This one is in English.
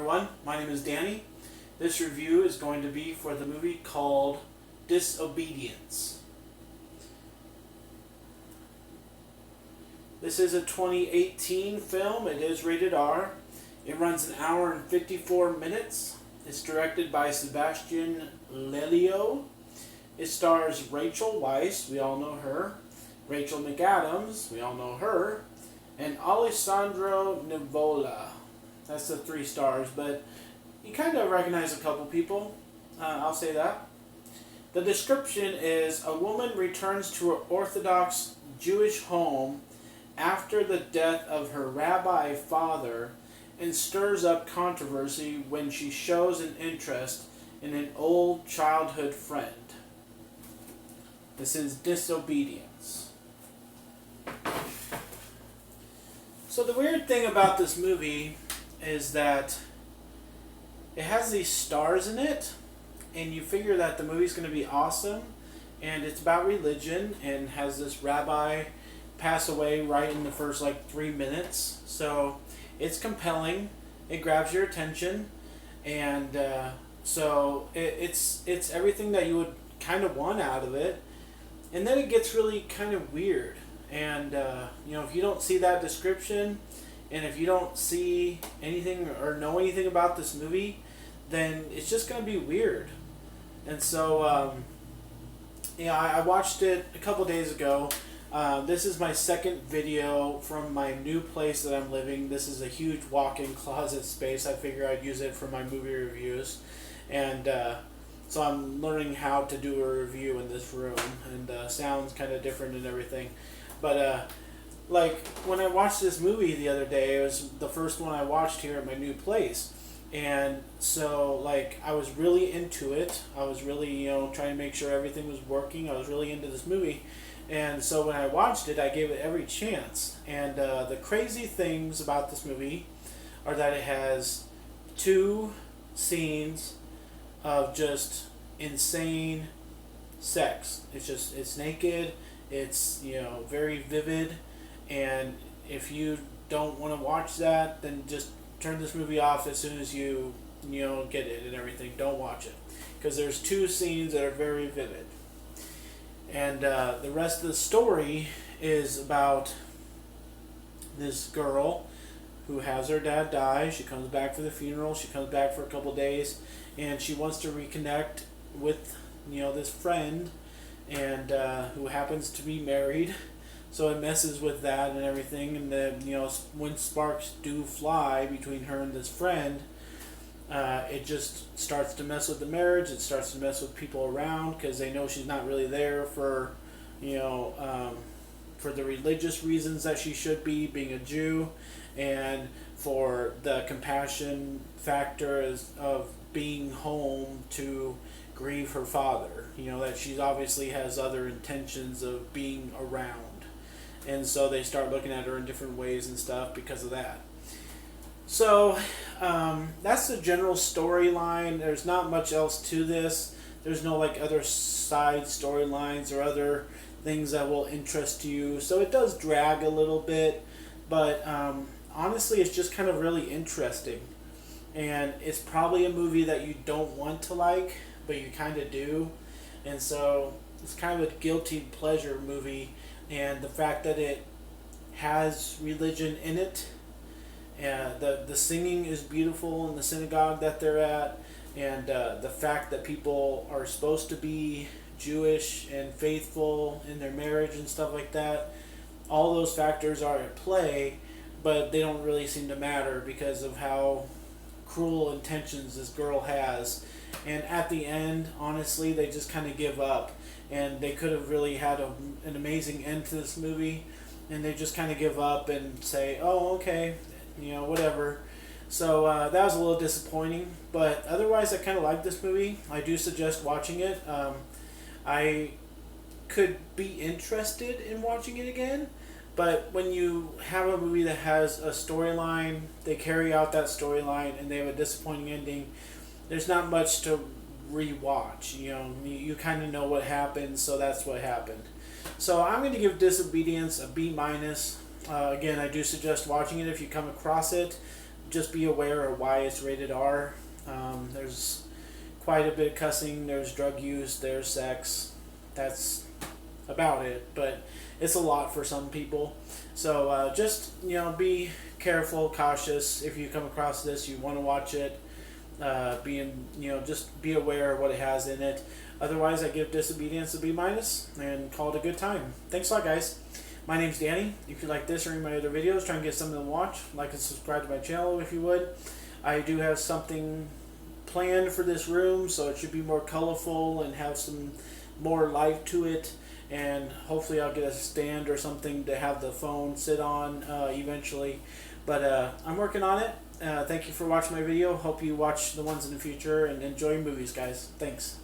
everyone, my name is Danny. This review is going to be for the movie called Disobedience. This is a 2018 film. It is rated R. It runs an hour and 54 minutes. It's directed by Sebastian Lelio. It stars Rachel Weisz, we all know her, Rachel McAdams, we all know her, and Alessandro Nivola. That's the 3 stars, but you kind of recognize a couple people. I'll say that. The description is: a woman returns to her Orthodox Jewish home after the death of her rabbi father and stirs up controversy when she shows an interest in an old childhood friend. This is Disobedience. So the weird thing about this movie is that it has these stars in it, and you figure that the movie's going to be awesome, and it's about religion, and has this rabbi pass away right in the first 3 minutes. So it's compelling, it grabs your attention, and so it's everything that you would kind of want out of it. And then it gets really kind of weird, and if you don't see that description, and if you don't see anything or know anything about this movie, then it's just going to be weird. And so I watched it a couple days ago. This is my second video from my new place that I'm living. This is a huge walk-in closet space. I figure I'd use it for my movie reviews, and so I'm learning how to do a review in this room, and sounds kind of different and everything. But when I watched this movie the other day, it was the first one I watched here at my new place. And so I was really into it. I was really, trying to make sure everything was working. I was really into this movie. And so when I watched it, I gave it every chance. And the crazy things about this movie are that it has 2 scenes of just insane sex. It's naked, it's very vivid, and if you don't want to watch that, then just turn this movie off as soon as you get it and everything. Don't watch it, because there's 2 scenes that are very vivid, and the rest of the story is about this girl who has her dad die. She comes back for the funeral. She comes back for a couple days, and she wants to reconnect with this friend, and who happens to be married. So it messes with that and everything, and then when sparks do fly between her and this friend, it just starts to mess with the marriage. It starts to mess with people around, because they know she's not really there for for the religious reasons that she should be, being a Jew, and for the compassion factor of being home to grieve her father. That she obviously has other intentions of being around. And so they start looking at her in different ways and stuff because of that. So that's the general storyline. There's not much else to this. There's no other side storylines or other things that will interest you. So it does drag a little bit, but honestly, it's just kind of really interesting. And it's probably a movie that you don't want to like, but you kind of do. And so it's kind of a guilty pleasure movie. And the fact that it has religion in it, and the singing is beautiful in the synagogue that they're at, and the fact that people are supposed to be Jewish and faithful in their marriage and stuff like that, all those factors are at play, but they don't really seem to matter because of how cruel intentions this girl has. And at the end, honestly, they just kind of give up. And they could have really had an amazing end to this movie, and they just kind of give up and say, oh, okay, whatever. So that was a little disappointing, but otherwise I kind of like this movie. I do suggest watching it. I could be interested in watching it again, but when you have a movie that has a storyline, they carry out that storyline, and they have a disappointing ending, there's not much to rewatch. You kind of know what happened, so that's what happened. So I'm going to give Disobedience a B-. Again, I do suggest watching it if you come across it, just be aware of why it's rated R. There's quite a bit of cussing, there's drug use, there's sex. That's about it, but it's a lot for some people. So just, be careful, cautious. If you come across this, you want to watch it, just be aware of what it has in it. Otherwise, I give Disobedience a B- and call it a good time. Thanks a lot, guys. My name's Danny. If you like this or any of my other videos, try and get something to watch. Like and subscribe to my channel if you would. I do have something planned for this room, so it should be more colorful and have some more life to it. And hopefully I'll get a stand or something to have the phone sit on eventually. But I'm working on it. Thank you for watching my video. Hope you watch the ones in the future and enjoy movies, guys. Thanks.